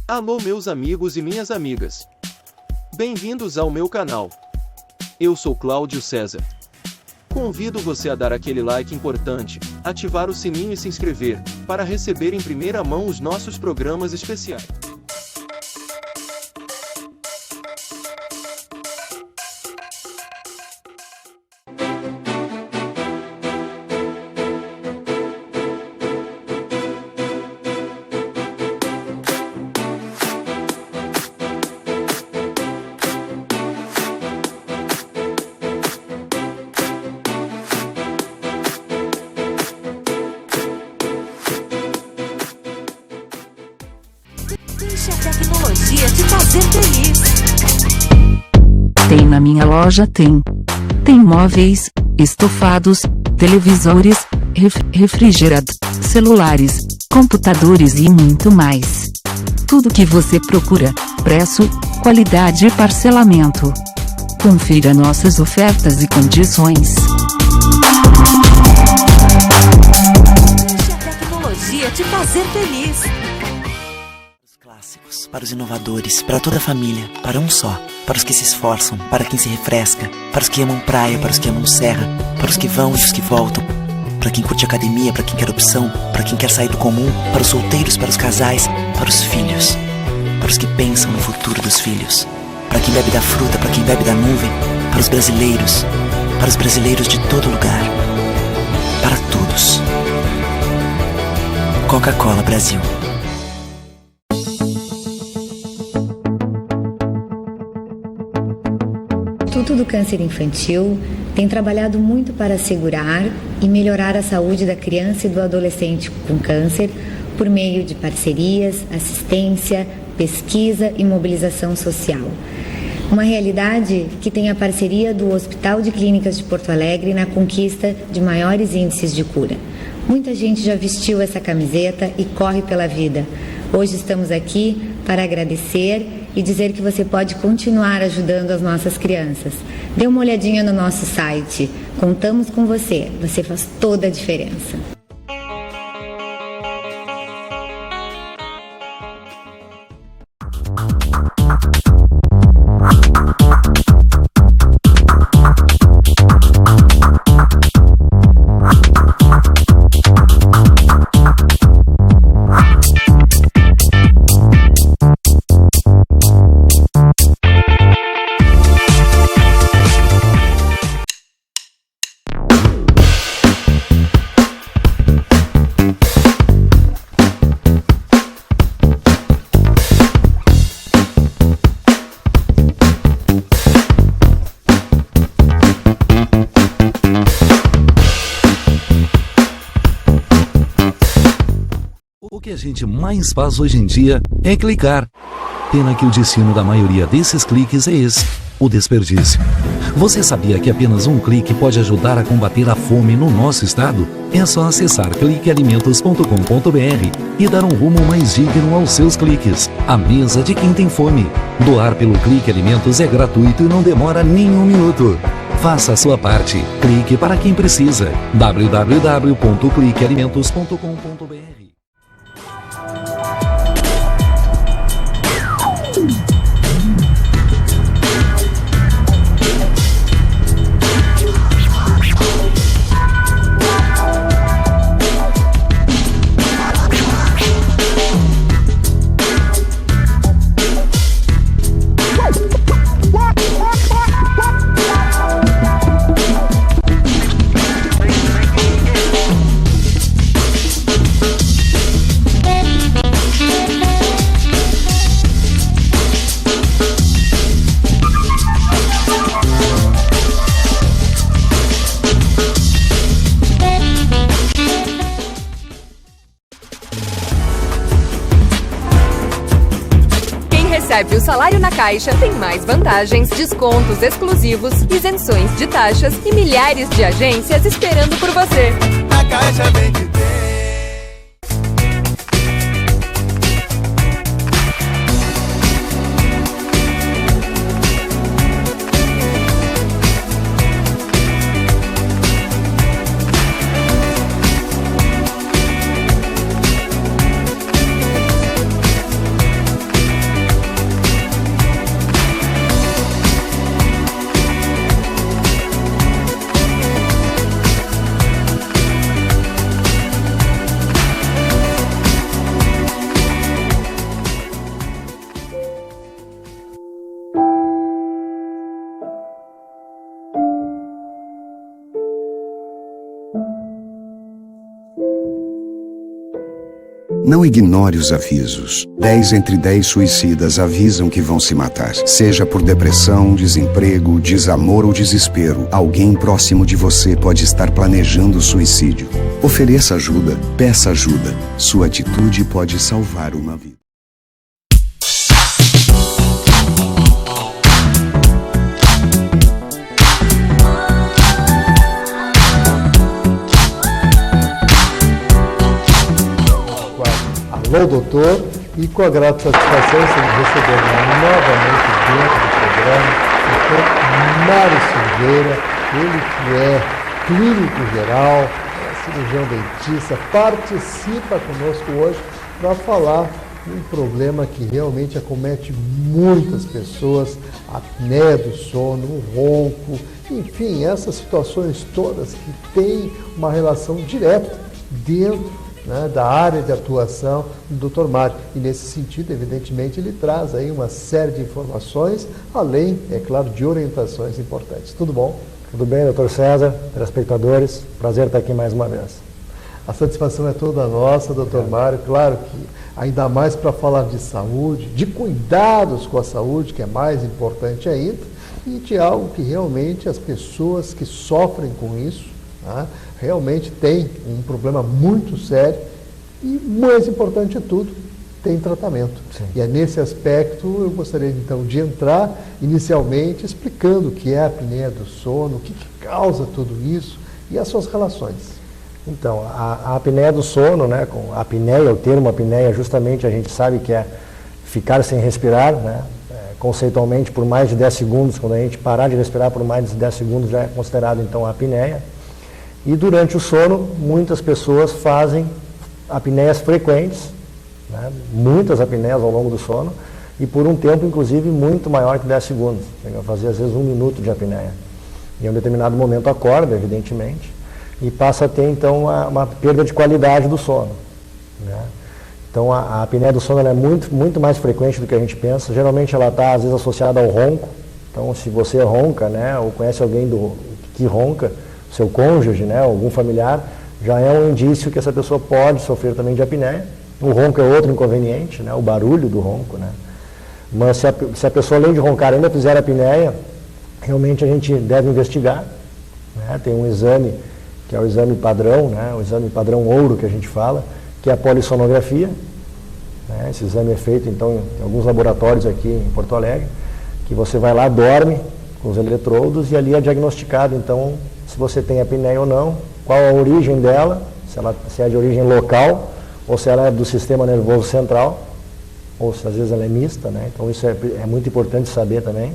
Alô meus amigos e minhas amigas. Bem-vindos ao meu canal. Eu sou Cláudio César. Convido você a dar aquele like importante, ativar o sininho e se inscrever, para receber em primeira mão os nossos programas especiais. Deixe a tecnologia te fazer feliz. Tem na minha loja, tem. Tem móveis, estofados, televisores, refrigeradores, celulares, computadores e muito mais. Tudo que você procura, preço, qualidade e parcelamento. Confira nossas ofertas e condições. Deixe a tecnologia te fazer feliz. Clássicos, para os inovadores, para toda a família, para um só, para os que se esforçam, para quem se refresca, para os que amam praia, para os que amam serra, para os que vão e os que voltam, para quem curte academia, para quem quer opção, para quem quer sair do comum, para os solteiros, para os casais, para os filhos, para os que pensam no futuro dos filhos, para quem bebe da fruta, para quem bebe da nuvem, para os brasileiros de todo lugar, para todos. Coca-Cola Brasil. O Instituto do Câncer Infantil tem trabalhado muito para assegurar e melhorar a saúde da criança e do adolescente com câncer por meio de parcerias, assistência, pesquisa e mobilização social. Uma realidade que tem a parceria do Hospital de Clínicas de Porto Alegre na conquista de maiores índices de cura. Muita gente já vestiu essa camiseta e corre pela vida. Hoje estamos aqui para agradecer e dizer que você pode continuar ajudando as nossas crianças. Dê uma olhadinha no nosso site. Contamos com você. Você faz toda a diferença. O que a gente mais faz hoje em dia é clicar. Pena que o destino da maioria desses cliques é esse, o desperdício. Você sabia que apenas um clique pode ajudar a combater a fome no nosso estado? É só acessar cliquealimentos.com.br e dar um rumo mais digno aos seus cliques. A mesa de quem tem fome. Doar pelo Clique Alimentos é gratuito e não demora nem um minuto. Faça a sua parte. Clique para quem precisa. www.cliquealimentos.com.br. Recebe o salário na Caixa, tem mais vantagens, descontos exclusivos, isenções de taxas e milhares de agências esperando por você. A Caixa vem que tem. Não ignore os avisos. 10 entre 10 suicidas avisam que vão se matar. Seja por depressão, desemprego, desamor ou desespero, alguém próximo de você pode estar planejando suicídio. Ofereça ajuda, peça ajuda. Sua atitude pode salvar uma vida. Alô, doutor, e com a grata satisfação estamos recebendo novamente dentro do programa o doutor Mário Silveira, ele que é clínico geral, cirurgião dentista, participa conosco hoje para falar de um problema que realmente acomete muitas pessoas, a apneia do sono, o ronco, enfim, essas situações todas que têm uma relação direta dentro da área de atuação do Dr. Mário. E nesse sentido, evidentemente, ele traz aí uma série de informações, além, é claro, de orientações importantes. Tudo bom? Tudo bem, Dr. César, telespectadores, prazer estar aqui mais uma vez. A satisfação é toda nossa, Dr. Mário, claro que ainda mais para falar de saúde, de cuidados com a saúde, que é mais importante ainda, e de algo que realmente as pessoas que sofrem com isso, realmente tem um problema muito sério e, mais importante de tudo, tem tratamento. Sim. E é nesse aspecto eu gostaria então de entrar inicialmente explicando o que é a apneia do sono, o que causa tudo isso e as suas relações. Então, a apneia do sono, com a apneia, o termo apneia, justamente a gente sabe que é ficar sem respirar, conceitualmente por mais de 10 segundos, quando a gente parar de respirar por mais de 10 segundos já é considerado então a apneia. E durante o sono, muitas pessoas fazem apneias frequentes, muitas apneias ao longo do sono, e por um tempo, inclusive, muito maior que 10 segundos. Chega a fazer, às vezes, 1 minuto de apneia. Em um determinado momento acorda, evidentemente, e passa a ter, então, uma perda de qualidade do sono. Então, a apneia do sono ela é muito mais frequente do que a gente pensa. Geralmente, ela está, às vezes, associada ao ronco. Então, se você ronca, ou conhece alguém que ronca, seu cônjuge, algum familiar, já é um indício que essa pessoa pode sofrer também de apneia. O ronco é outro inconveniente, o barulho do ronco. Mas se a pessoa, além de roncar, ainda fizer apneia, realmente a gente deve investigar. Tem um exame, que é o exame padrão, o exame padrão ouro que a gente fala, que é a polissonografia. Esse exame é feito, então, em alguns laboratórios aqui em Porto Alegre, que você vai lá, dorme com os eletrodos e ali é diagnosticado, então, se você tem apneia ou não, qual a origem dela, se é de origem local, ou se ela é do sistema nervoso central, ou se às vezes ela é mista, Então isso é muito importante saber também.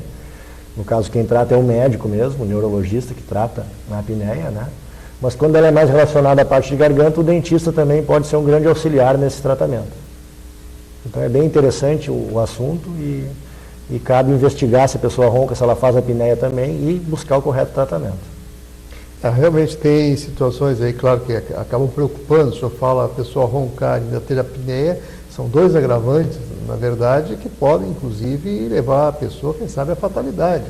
No caso, quem trata é o médico mesmo, o neurologista que trata a apneia, Mas quando ela é mais relacionada à parte de garganta, o dentista também pode ser um grande auxiliar nesse tratamento. Então é bem interessante o assunto e cabe investigar se a pessoa ronca, se ela faz apneia também e buscar o correto tratamento. Realmente tem situações aí, claro, que acabam preocupando. O senhor fala a pessoa roncar e ainda ter apneia, são 2 agravantes, na verdade, que podem, inclusive, levar a pessoa, quem sabe, à fatalidade,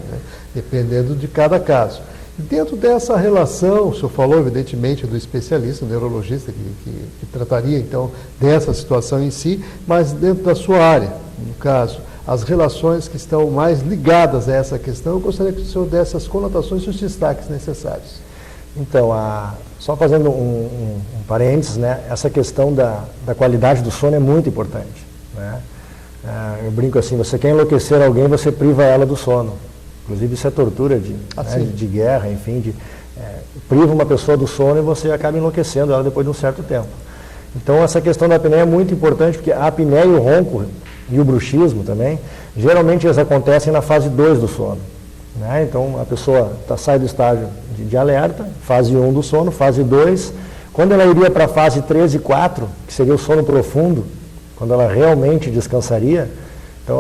dependendo de cada caso. E dentro dessa relação, o senhor falou, evidentemente, do especialista, do neurologista, que trataria, então, dessa situação em si, mas dentro da sua área, no caso, as relações que estão mais ligadas a essa questão, eu gostaria que o senhor desse as conotações e os destaques necessários. Então, só fazendo um parênteses, essa questão da qualidade do sono é muito importante. Eu brinco assim, você quer enlouquecer alguém, você priva ela do sono. Inclusive isso é tortura de guerra, enfim, priva uma pessoa do sono e você acaba enlouquecendo ela depois de um certo tempo. Então essa questão da apneia é muito importante, porque a apneia e o ronco, e o bruxismo também, geralmente eles acontecem na fase 2 do sono. Então a pessoa sai do estágio de alerta, fase 1 do sono, fase 2, quando ela iria para a fase 3 e 4, que seria o sono profundo, quando ela realmente descansaria, então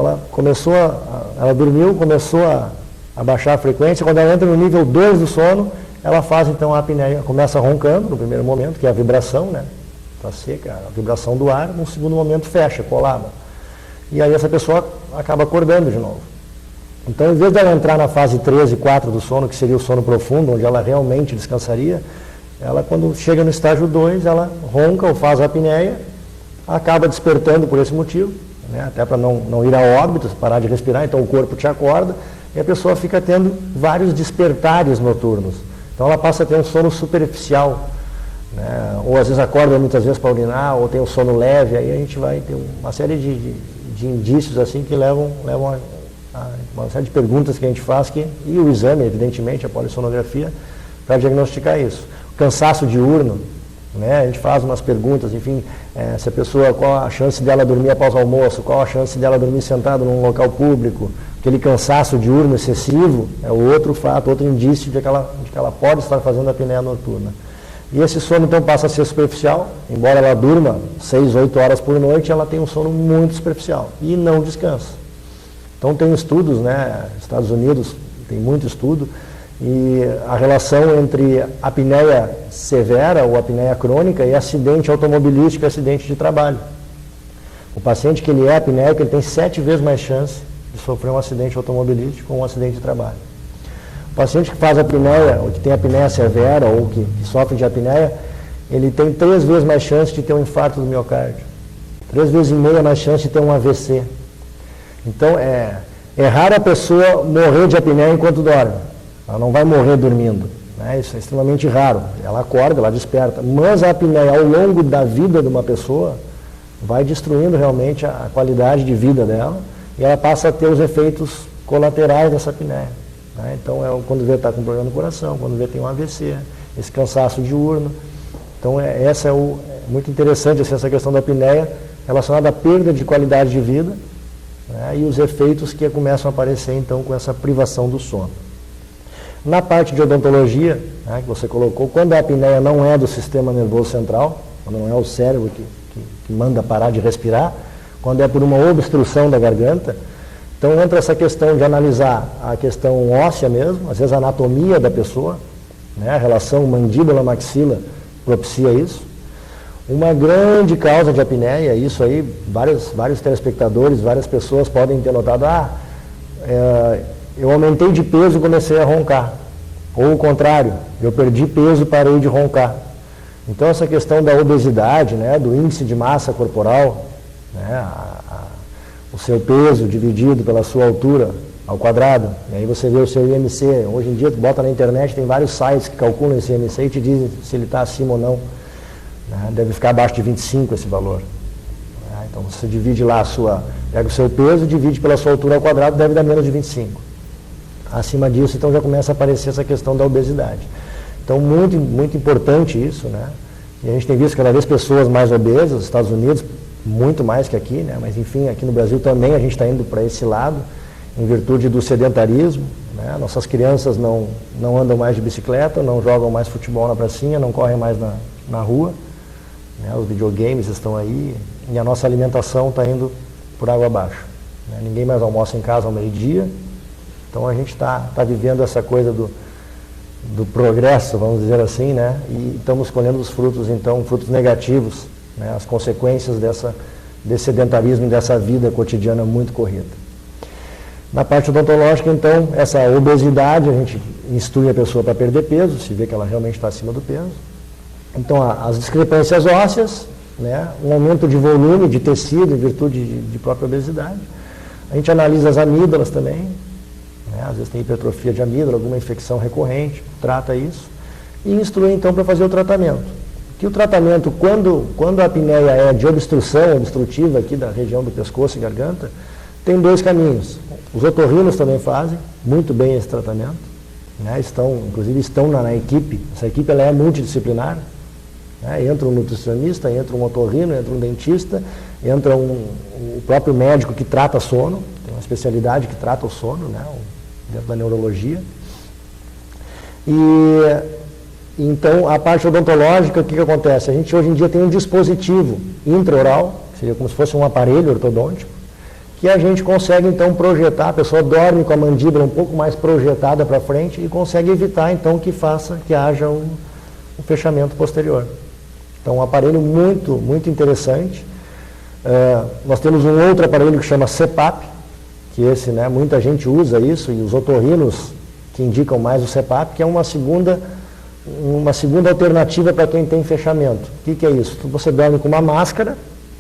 ela dormiu, começou a baixar a frequência, quando ela entra no nível 2 do sono, ela faz então a apneia, começa roncando no primeiro momento, que é a vibração, está seca, a vibração do ar, no segundo momento fecha, colaba. E aí essa pessoa acaba acordando de novo. Então, em vez dela entrar na fase 3 e 4 do sono, que seria o sono profundo, onde ela realmente descansaria, ela, quando chega no estágio 2, ela ronca ou faz a apneia, acaba despertando por esse motivo, né? Até para não ir a óbito, parar de respirar, então o corpo te acorda e a pessoa fica tendo vários despertares noturnos. Então ela passa a ter um sono superficial, né? Ou às vezes acorda muitas vezes para urinar, ou tem um sono leve, aí a gente vai ter uma série de indícios assim que levam a uma série de perguntas que a gente faz, e o exame, evidentemente, a polissonografia, para diagnosticar isso. O cansaço diurno, né? A gente faz umas perguntas, enfim, se a pessoa, qual a chance dela dormir após o almoço, qual a chance dela dormir sentado num local público, aquele cansaço diurno excessivo é outro fato, outro indício de que ela pode estar fazendo a apneia noturna. E esse sono então passa a ser superficial, embora ela durma 6, 8 horas por noite, ela tem um sono muito superficial e não descansa. Então tem estudos, né, Estados Unidos tem muito estudo, e a relação entre apneia severa ou apneia crônica e acidente automobilístico e acidente de trabalho. O paciente que ele é apneico, ele tem 7 vezes mais chance de sofrer um acidente automobilístico ou um acidente de trabalho. O paciente que faz apneia, ou que tem apneia severa, ou que sofre de apneia, ele tem 3 vezes mais chance de ter um infarto do miocárdio, 3 vezes e meia mais chance de ter um AVC. Então, é raro a pessoa morrer de apneia enquanto dorme. Ela não vai morrer dormindo, né? Isso é extremamente raro. Ela acorda, ela desperta. Mas a apneia, ao longo da vida de uma pessoa, vai destruindo realmente a qualidade de vida dela, e ela passa a ter os efeitos colaterais dessa apneia, né? Então, quando vê está com problema no coração, quando vê tem um AVC, esse cansaço diurno. Então, muito interessante assim, essa questão da apneia relacionada à perda de qualidade de vida, né? E os efeitos que começam a aparecer, então, com essa privação do sono. Na parte de odontologia, né, que você colocou, quando a apneia não é do sistema nervoso central, quando não é o cérebro que manda parar de respirar, quando é por uma obstrução da garganta, então entra essa questão de analisar a questão óssea mesmo, às vezes a anatomia da pessoa, né, a relação mandíbula-maxila propicia isso. Uma grande causa de apneia, isso aí, vários telespectadores, várias pessoas podem ter notado, eu aumentei de peso e comecei a roncar. Ou o contrário, eu perdi peso e parei de roncar. Então essa questão da obesidade, né, do índice de massa corporal, né, o seu peso dividido pela sua altura ao quadrado, e aí você vê o seu IMC. Hoje em dia, tu bota na internet, tem vários sites que calculam esse IMC e te dizem se ele está acima ou não. Né, deve ficar abaixo de 25 esse valor. Então você divide lá pega o seu peso, divide pela sua altura ao quadrado, deve dar menos de 25. Acima disso, então, já começa a aparecer essa questão da obesidade. Então, muito, muito importante isso, né? E a gente tem visto cada vez pessoas mais obesas, nos Estados Unidos, muito mais que aqui, né? Mas, enfim, aqui no Brasil também a gente está indo para esse lado, em virtude do sedentarismo, né? Nossas crianças não andam mais de bicicleta, não jogam mais futebol na pracinha, não correm mais na rua, né? Os videogames estão aí, e a nossa alimentação está indo por água abaixo, né? Ninguém mais almoça em casa ao meio-dia. Então a gente está vivendo essa coisa do progresso, vamos dizer assim, né? E estamos colhendo os frutos, então, frutos negativos, né? As consequências desse sedentarismo e dessa vida cotidiana muito corrida. Na parte odontológica, então, essa obesidade, a gente instrui a pessoa para perder peso, se vê que ela realmente está acima do peso. Então, as discrepâncias ósseas, né? Um aumento de volume de tecido em virtude de própria obesidade. A gente analisa as amígdalas também. Às vezes tem hipertrofia de amígdala, alguma infecção recorrente, trata isso e instrui então para fazer o tratamento. Que o tratamento, quando a apneia é de obstrução obstrutiva aqui da região do pescoço e garganta, tem 2 caminhos. Os otorrinos também fazem muito bem esse tratamento, né? Inclusive estão na equipe. Essa equipe ela é multidisciplinar, né? Entra um nutricionista, entra um otorrino, entra um dentista, entra o próprio médico que trata sono, tem uma especialidade que trata o sono, né? Dentro da neurologia. E então a parte odontológica, o que acontece? A gente hoje em dia tem um dispositivo intraoral, que seria como se fosse um aparelho ortodôntico, que a gente consegue então projetar, a pessoa dorme com a mandíbula um pouco mais projetada para frente e consegue evitar então que haja um fechamento posterior. Então um aparelho muito, muito interessante. Nós temos um outro aparelho que chama CPAP, que esse, né, muita gente usa isso, e os otorrinos que indicam mais o CPAP, que é uma segunda alternativa para quem tem fechamento. O que é isso? Você dorme com uma máscara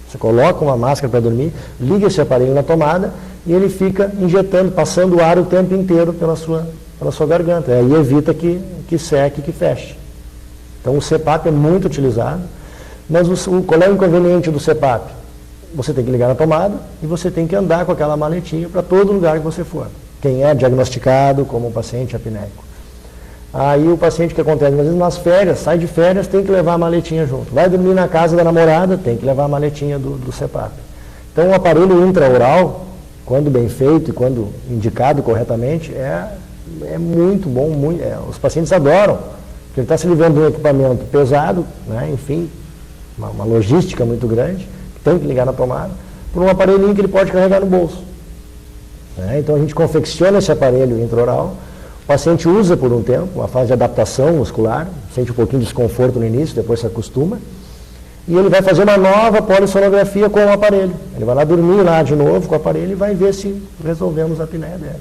Você coloca uma máscara para dormir, liga esse aparelho na tomada e ele fica injetando, passando o ar o tempo inteiro pela sua garganta. Aí evita que seque, que feche. Então o CPAP é muito utilizado, mas qual é o inconveniente do CPAP? Você tem que ligar na tomada e você tem que andar com aquela maletinha para todo lugar que você for. Quem é diagnosticado como paciente apneico. Aí o paciente, que acontece às vezes nas férias, sai de férias, tem que levar a maletinha junto. Vai dormir na casa da namorada, tem que levar a maletinha do CPAP. Então o aparelho intraoral, quando bem feito e quando indicado corretamente, é muito bom, os pacientes adoram, porque ele está se livrando de um equipamento pesado, né, enfim, uma logística muito grande, tem que ligar na tomada, por um aparelhinho que ele pode carregar no bolso. Né? Então a gente confecciona esse aparelho intraoral, o paciente usa por um tempo, uma fase de adaptação muscular, sente um pouquinho de desconforto no início, depois se acostuma, e ele vai fazer uma nova polissonografia com o aparelho. Ele vai lá dormir lá de novo com o aparelho e vai ver se resolvemos a apneia dele.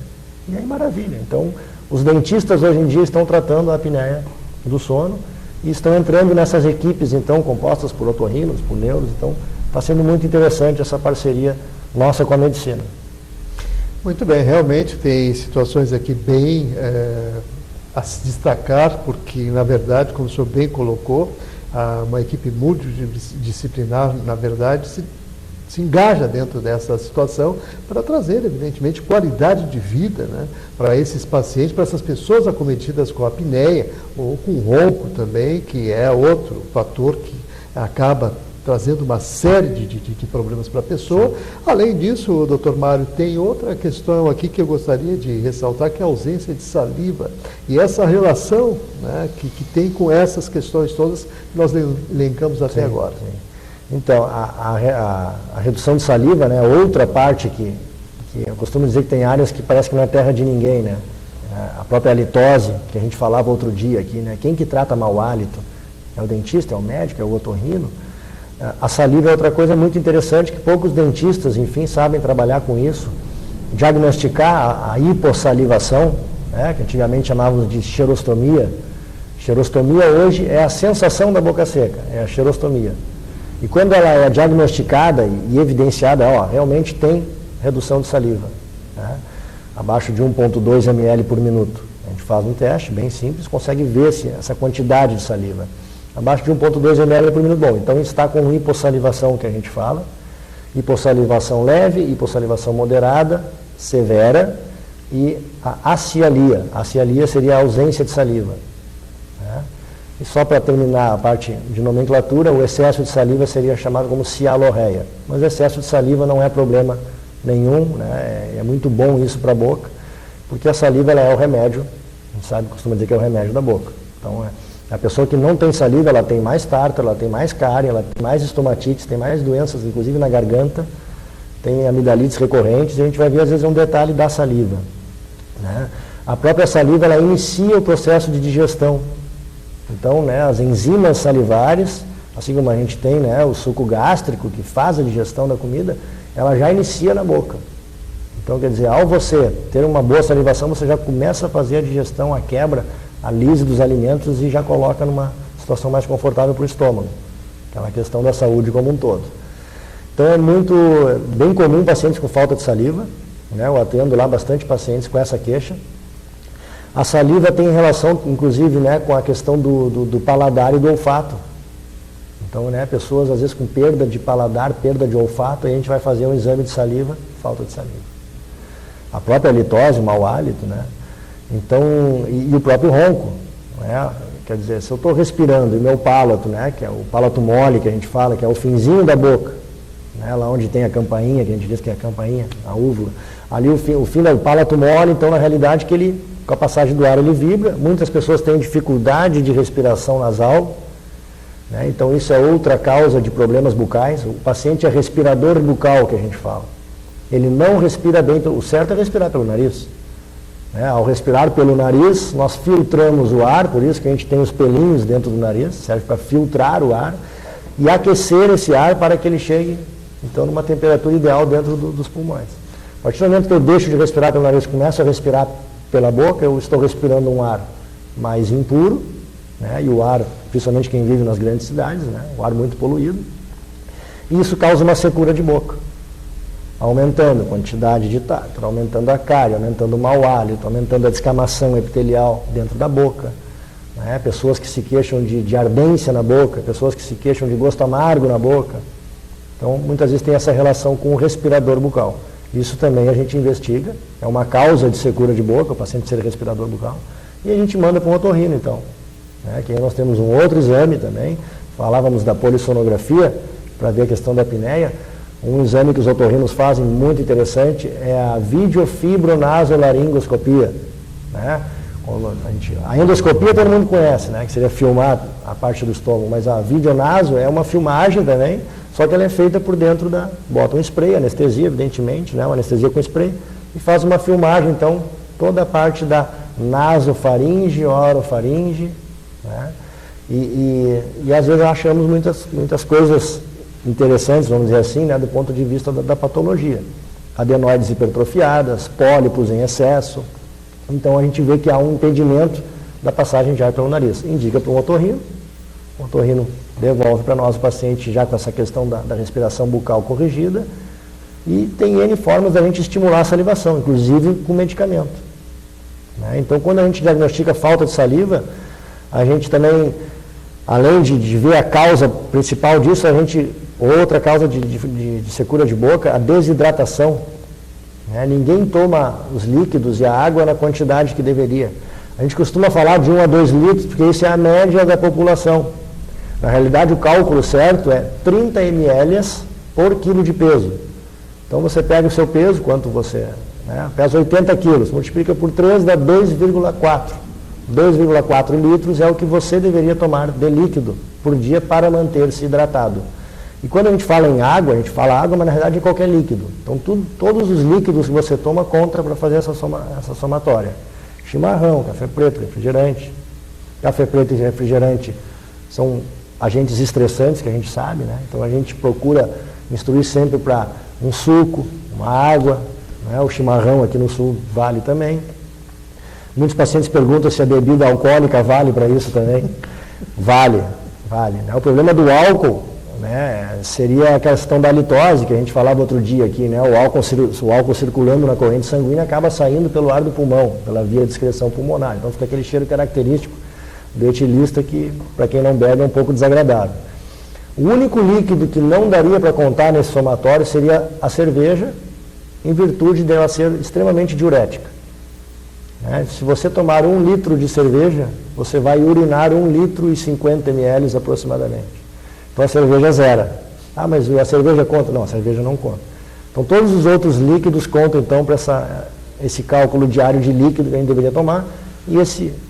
E aí maravilha. Então, os dentistas hoje em dia estão tratando a apneia do sono e estão entrando nessas equipes, então, compostas por otorrinos, por neuros. Então, está sendo muito interessante essa parceria nossa com a medicina. Muito bem, realmente tem situações aqui bem a se destacar, porque, na verdade, como o senhor bem colocou, uma equipe multidisciplinar, na verdade, se engaja dentro dessa situação para trazer, evidentemente, qualidade de vida, né, para esses pacientes, para essas pessoas acometidas com apneia ou com ronco também, que é outro fator que acaba trazendo uma série de problemas para a pessoa. Além disso, doutor Mário, tem outra questão aqui que eu gostaria de ressaltar, que é a ausência de saliva. E essa relação, né, que tem com essas questões todas que nós elencamos até agora. Sim. Então, a redução de saliva, né, outra parte que eu costumo dizer que tem áreas que parece que não é terra de ninguém, né? A própria halitose, que a gente falava outro dia aqui, né? Quem que trata mau hálito? É o dentista, é o médico, é o otorrino? A saliva é outra coisa muito interessante que poucos dentistas, enfim, sabem trabalhar com isso. Diagnosticar a hipossalivação, né, que antigamente chamávamos de xerostomia. Xerostomia hoje é a sensação da boca seca, é a xerostomia. E quando ela é diagnosticada e evidenciada, realmente tem redução de saliva, né, abaixo de 1,2 ml por minuto. A gente faz um teste bem simples, consegue ver essa quantidade de saliva. Abaixo de 1,2 ml por minuto. Bom, então está com hipossalivação, que a gente fala. Hipossalivação leve, hipossalivação moderada, severa e a acialia. A acialia seria a ausência de saliva. Né? E só para terminar a parte de nomenclatura, o excesso de saliva seria chamado como cialorreia. Mas o excesso de saliva não é problema nenhum, né? É muito bom isso para a boca, porque a saliva ela é o remédio, a gente sabe, costuma dizer que é o remédio da boca. Então, a pessoa que não tem saliva, ela tem mais tártaro, ela tem mais cárie, ela tem mais estomatite, tem mais doenças, inclusive na garganta, tem amidalites recorrentes, e a gente vai ver às vezes um detalhe da saliva. Né? A própria saliva, ela inicia o processo de digestão. Então, né, as enzimas salivares, assim como a gente tem, né, o suco gástrico que faz a digestão da comida, ela já inicia na boca. Então, quer dizer, ao você ter uma boa salivação, você já começa a fazer a digestão, a quebra, a lise dos alimentos e já coloca numa situação mais confortável para o estômago. Aquela questão da saúde como um todo. Então é bem comum pacientes com falta de saliva, né? Eu atendo lá bastante pacientes com essa queixa. A saliva tem relação, inclusive, né, com a questão do paladar e do olfato. Então, né, pessoas às vezes com perda de paladar, perda de olfato, aí a gente vai fazer um exame de saliva, falta de saliva. A própria halitose, o mau hálito, né? Então, e o próprio ronco, né? Quer dizer, se eu estou respirando e meu palato, né, que é o palato mole que a gente fala, que é o finzinho da boca, né, lá onde tem a campainha, que a gente diz que é a campainha, a úvula, ali o fim do palato mole, então na realidade que ele, com a passagem do ar ele vibra, muitas pessoas têm dificuldade de respiração nasal, né, então isso é outra causa de problemas bucais. O paciente é respirador bucal, que a gente fala. Ele não respira bem, o certo é respirar pelo nariz. Ao respirar pelo nariz, nós filtramos o ar, por isso que a gente tem os pelinhos dentro do nariz, serve para filtrar o ar e aquecer esse ar para que ele chegue, então, numa temperatura ideal dentro dos pulmões. A partir do momento que eu deixo de respirar pelo nariz e começo a respirar pela boca, eu estou respirando um ar mais impuro, né, e o ar, principalmente quem vive nas grandes cidades, né, o ar muito poluído. E isso causa uma secura de boca, aumentando a quantidade de tártaro, aumentando a cárie, aumentando o mau hálito, aumentando a descamação epitelial dentro da boca. Né? Pessoas que se queixam de ardência na boca, pessoas que se queixam de gosto amargo na boca. Então, muitas vezes tem essa relação com o respirador bucal. Isso também a gente investiga, é uma causa de secura de boca, o paciente ser respirador bucal, e a gente manda para um otorrino, então. Né? Que aí nós temos um outro exame também, falávamos da polissonografia, para ver a questão da apneia. Um exame que os otorrinos fazem muito interessante é a videofibronasolaringoscopia. Né? A endoscopia todo mundo conhece, né? Que seria filmar a parte do estômago, mas a videonaso é uma filmagem também, só que ela é feita por dentro da... Bota um spray, anestesia, evidentemente, né? Uma anestesia com spray, e faz uma filmagem, então, toda a parte da nasofaringe, orofaringe, né? E às vezes achamos muitas coisas interessantes, vamos dizer assim, né? Do ponto de vista da patologia. Adenoides hipertrofiadas, pólipos em excesso. Então a gente vê que há um impedimento da passagem de ar pelo nariz. Indica para um otorrino, o otorrino devolve para nós o paciente já com essa questão da respiração bucal corrigida, e tem N formas da gente estimular a salivação, inclusive com medicamento. Né? Então quando a gente diagnostica falta de saliva, a gente também, além de ver a causa principal disso, outra causa de secura de boca, a desidratação. Né? Ninguém toma os líquidos e a água na quantidade que deveria. A gente costuma falar de 1 a 2 litros, porque isso é a média da população. Na realidade, o cálculo certo é 30 ml por quilo de peso. Então, você pega o seu peso, quanto você... Né? Pesa 80 quilos, multiplica por 3, dá 2,4. 2,4 litros é o que você deveria tomar de líquido por dia para manter-se hidratado. E quando a gente fala em água, a gente fala água, mas na realidade é qualquer líquido. Então todos os líquidos que você toma conta para fazer essa somatória. Chimarrão, café preto, refrigerante. Café preto e refrigerante são agentes estressantes que a gente sabe, né? Então a gente procura instruir sempre para um suco, uma água, né? O chimarrão aqui no sul vale também. Muitos pacientes perguntam se a bebida alcoólica vale para isso também. Vale. Né? O problema do álcool, né, seria a questão da halitose, que a gente falava outro dia aqui, né? O álcool circulando na corrente sanguínea acaba saindo pelo ar do pulmão, pela via de excreção pulmonar. Então fica aquele cheiro característico do etilista que, para quem não bebe, é um pouco desagradável. O único líquido que não daria para contar nesse somatório seria a cerveja, em virtude dela ser extremamente diurética. Né? Se você tomar 1 litro de cerveja, você vai urinar 1 litro e 50 ml aproximadamente. Então a cerveja zera. Ah, mas a cerveja conta? Não, a cerveja não conta. Então todos os outros líquidos contam então para esse cálculo diário de líquido que a gente deveria tomar. E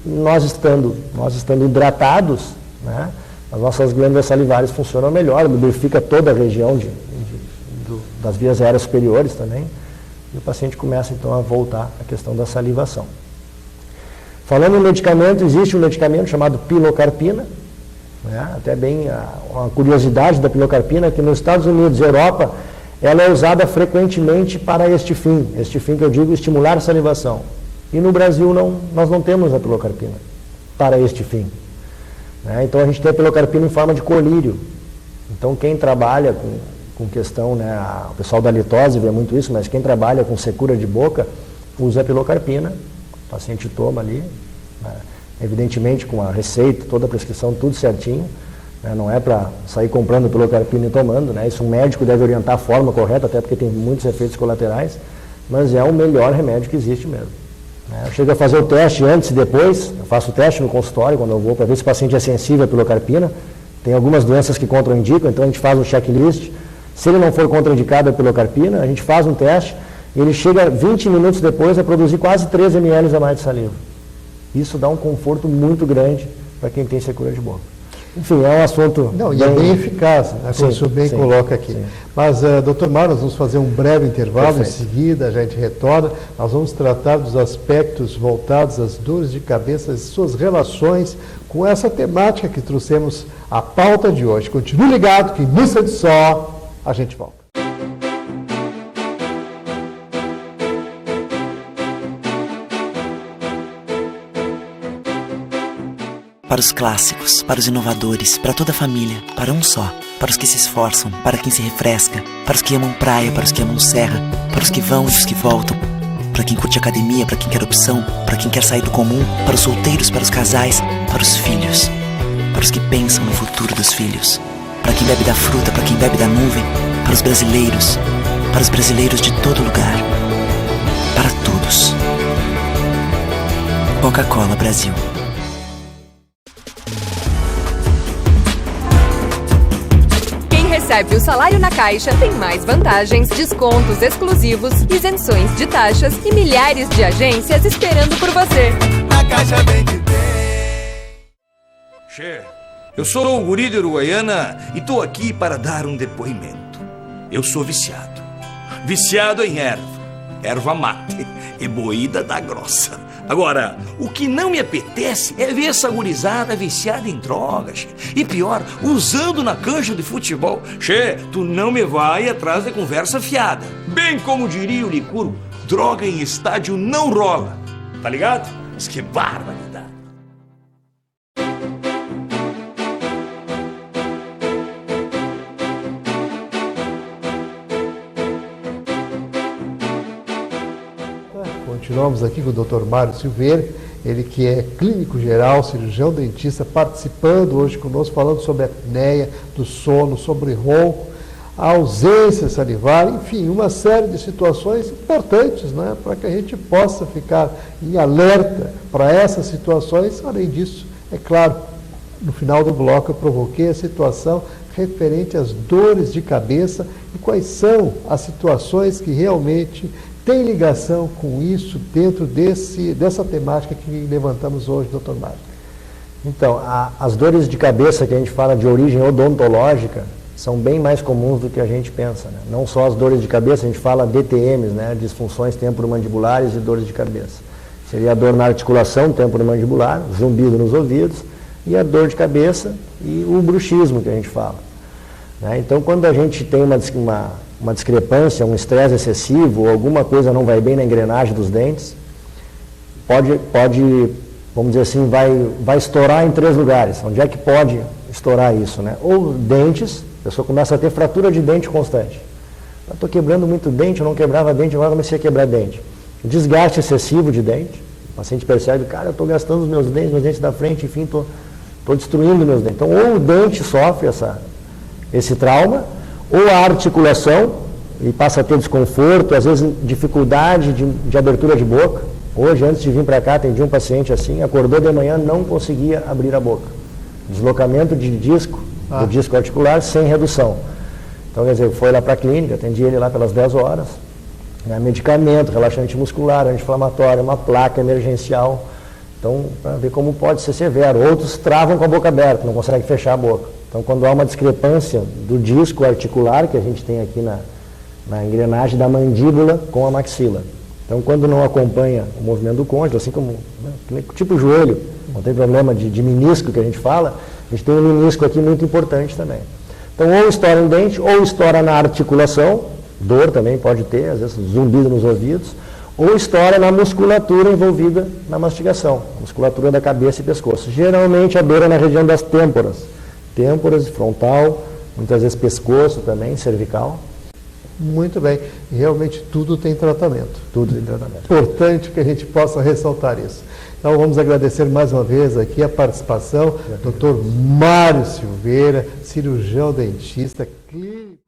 nós estando hidratados, né, as nossas glândulas salivares funcionam melhor, lubrifica toda a região das vias aéreas superiores também. E o paciente começa então a voltar à questão da salivação. Falando em medicamento, existe um medicamento chamado pilocarpina. Né? Até bem uma curiosidade da pilocarpina, que nos Estados Unidos e Europa, ela é usada frequentemente para este fim que eu digo, estimular a salivação. E no Brasil nós não temos a pilocarpina para este fim. Né? Então a gente tem a pilocarpina em forma de colírio. Então quem trabalha com questão, né, o pessoal da litose vê muito isso, mas quem trabalha com secura de boca usa a pilocarpina, o paciente toma ali, né? Evidentemente com a receita, toda a prescrição, tudo certinho, né? Não é para sair comprando pilocarpina e tomando, né? Isso um médico deve orientar a forma correta, até porque tem muitos efeitos colaterais, mas é o melhor remédio que existe mesmo. Né? Eu chego a fazer o teste antes e depois, eu faço o teste no consultório, quando eu vou, para ver se o paciente é sensível à pilocarpina. Tem algumas doenças que contraindicam, então a gente faz um checklist. Se ele não for contraindicado a pilocarpina, a gente faz um teste e ele chega 20 minutos depois a produzir quase 13 ml a mais de saliva. Isso dá um conforto muito grande para quem tem secura de boca. Enfim, é um assunto... Não, e é bem eficaz, né, como o senhor bem coloca aqui. Sim. Mas, doutor Mário, nós vamos fazer um breve intervalo. Perfeito. Em seguida a gente retorna. Nós vamos tratar dos aspectos voltados às dores de cabeça e suas relações com essa temática que trouxemos à pauta de hoje. Continue ligado que no instante só a gente volta. Para os clássicos, para os inovadores, para toda a família, para um só, para os que se esforçam, para quem se refresca, para os que amam praia, para os que amam serra, para os que vão e os que voltam, para quem curte academia, para quem quer opção, para quem quer sair do comum, para os solteiros, para os casais, para os filhos, para os que pensam no futuro dos filhos, para quem bebe da fruta, para quem bebe da nuvem, para os brasileiros de todo lugar, para todos. Coca-Cola Brasil. Recebe o salário na Caixa tem mais vantagens, descontos exclusivos, isenções de taxas e milhares de agências esperando por você. Na Caixa bem que tem. Che, eu sou o guri de Uruguaiana e tô aqui para dar um depoimento. Eu sou viciado. Viciado em erva mate e moída da grossa. Agora, o que não me apetece é ver essa gurizada viciada em drogas. E pior, usando na cancha de futebol. Che, tu não me vai atrás de conversa fiada. Bem como diria o Licuro, droga em estádio não rola. Tá ligado? Mas que barbaridade. Continuamos aqui com o Dr. Mário Silveira, ele que é clínico geral, cirurgião dentista, participando hoje conosco, falando sobre a apneia do sono, sobre ronco, a ausência salivar, enfim, uma série de situações importantes, né, para que a gente possa ficar em alerta para essas situações. Além disso, é claro, no final do bloco eu provoquei a situação referente às dores de cabeça e quais são as situações que realmente tem ligação com isso dentro dessa temática que levantamos hoje, doutor Mário? Então, as dores de cabeça que a gente fala de origem odontológica são bem mais comuns do que a gente pensa, né? Não só as dores de cabeça, a gente fala DTMs, né? Disfunções temporomandibulares e dores de cabeça. Seria a dor na articulação temporomandibular, zumbido nos ouvidos, e a dor de cabeça e o bruxismo que a gente fala, né? Então, quando a gente tem uma discrepância, um estresse excessivo, ou alguma coisa não vai bem na engrenagem dos dentes, pode vamos dizer assim, vai estourar em 3 lugares. Onde é que pode estourar isso, né? Ou dentes, a pessoa começa a ter fratura de dente constante. Eu estou quebrando muito dente, eu não quebrava dente, agora comecei a quebrar dente. Desgaste excessivo de dente, o paciente percebe, cara, eu estou gastando os meus dentes da frente, enfim, estou destruindo meus dentes. Então, ou o dente sofre esse trauma, ou a articulação, e passa a ter desconforto, às vezes dificuldade de abertura de boca. Hoje, antes de vir para cá, atendi um paciente assim, acordou de manhã, não conseguia abrir a boca. Deslocamento de disco, do disco articular, sem redução. Então, quer dizer, foi lá para a clínica, atendi ele lá pelas 10 horas, né, medicamento, relaxante muscular, anti-inflamatório, uma placa emergencial. Então, para ver como pode ser severo. Outros travam com a boca aberta, não conseguem fechar a boca. Então, quando há uma discrepância do disco articular, que a gente tem aqui na engrenagem da mandíbula com a maxila. Então, quando não acompanha o movimento do côndilo, assim como, né, tipo o joelho, não tem problema de menisco que a gente fala, a gente tem um menisco aqui muito importante também. Então, ou estoura no dente, ou estoura na articulação, dor também pode ter, às vezes zumbido nos ouvidos, ou estoura na musculatura envolvida na mastigação, musculatura da cabeça e pescoço. Geralmente a dor é na região das têmporas, frontal, muitas vezes pescoço também, cervical. Muito bem. E realmente tudo tem tratamento. Tudo tem tratamento. Importante que a gente possa ressaltar isso. Então vamos agradecer mais uma vez aqui a participação do Dr. Mário Silveira, cirurgião dentista, clínico.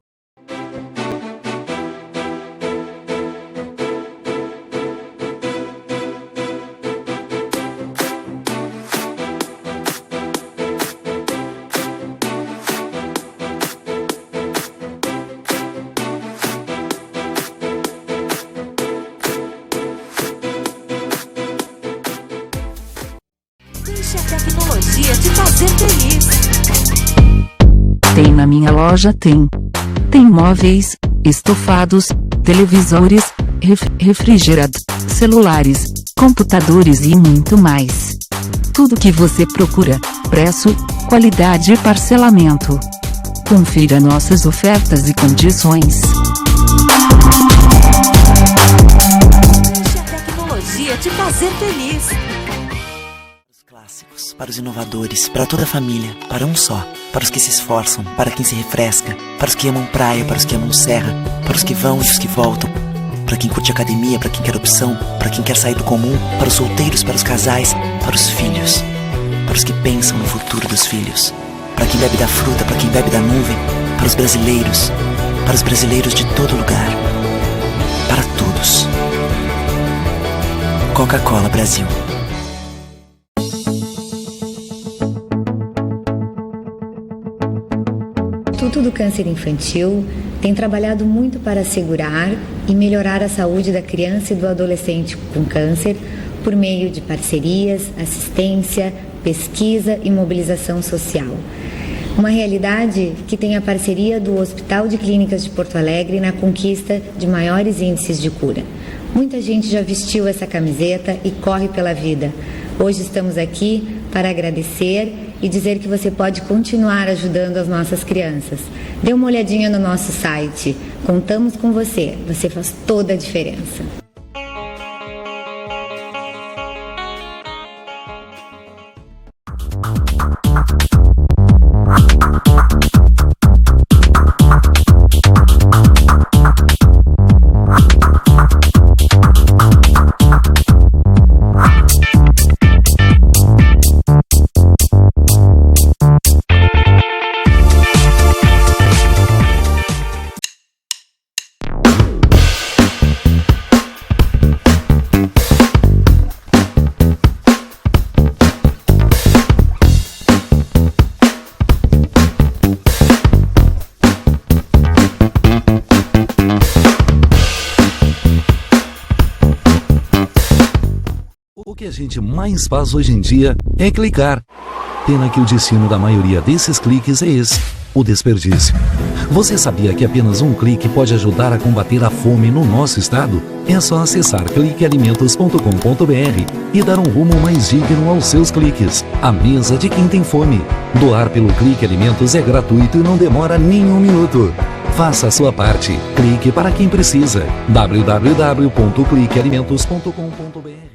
Deixe a tecnologia te fazer feliz. Tem na minha loja, tem. Tem móveis, estofados, televisores, refrigeradores, celulares, computadores e muito mais. Tudo que você procura, preço, qualidade e parcelamento. Confira nossas ofertas e condições. Deixe a tecnologia te fazer feliz. clássicos, para os inovadores, para toda a família, para um só, para os que se esforçam, para quem se refresca, para os que amam praia, para os que amam serra, para os que vão e os que voltam, para quem curte academia, para quem quer opção, para quem quer sair do comum, para os solteiros, para os casais, para os filhos, para os que pensam no futuro dos filhos, para quem bebe da fruta, para quem bebe da nuvem, para os brasileiros de todo lugar, para todos. Coca-Cola Brasil. O Instituto do Câncer Infantil tem trabalhado muito para assegurar e melhorar a saúde da criança e do adolescente com câncer por meio de parcerias, assistência, pesquisa e mobilização social. Uma realidade que tem a parceria do Hospital de Clínicas de Porto Alegre na conquista de maiores índices de cura. Muita gente já vestiu essa camiseta e corre pela vida. Hoje estamos aqui para agradecer e dizer que você pode continuar ajudando as nossas crianças. Dê uma olhadinha no nosso site. Contamos com você. Você faz toda a diferença. O que a gente mais faz hoje em dia é clicar. Pena que o destino da maioria desses cliques é esse, o desperdício. Você sabia que apenas um clique pode ajudar a combater a fome no nosso estado? É só acessar cliquealimentos.com.br e dar um rumo mais digno aos seus cliques. A mesa de quem tem fome. Doar pelo Clique Alimentos é gratuito e não demora nem um minuto. Faça a sua parte. Clique para quem precisa. www.cliquealimentos.com.br.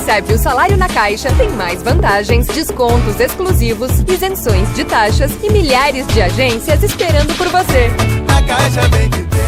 Recebe o salário na Caixa, tem mais vantagens, descontos exclusivos, isenções de taxas e milhares de agências esperando por você. A Caixa vem que tem.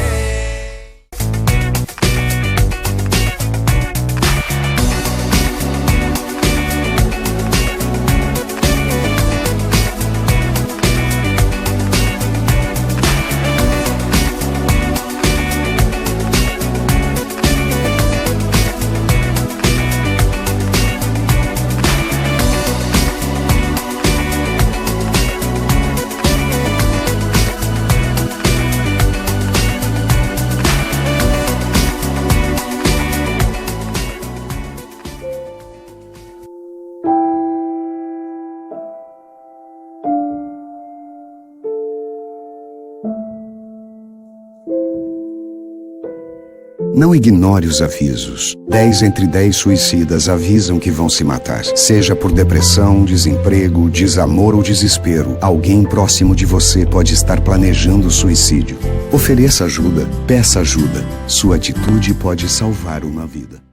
Não ignore os avisos. 10 entre 10 suicidas avisam que vão se matar. Seja por depressão, desemprego, desamor ou desespero, alguém próximo de você pode estar planejando suicídio. Ofereça ajuda, peça ajuda. Sua atitude pode salvar uma vida.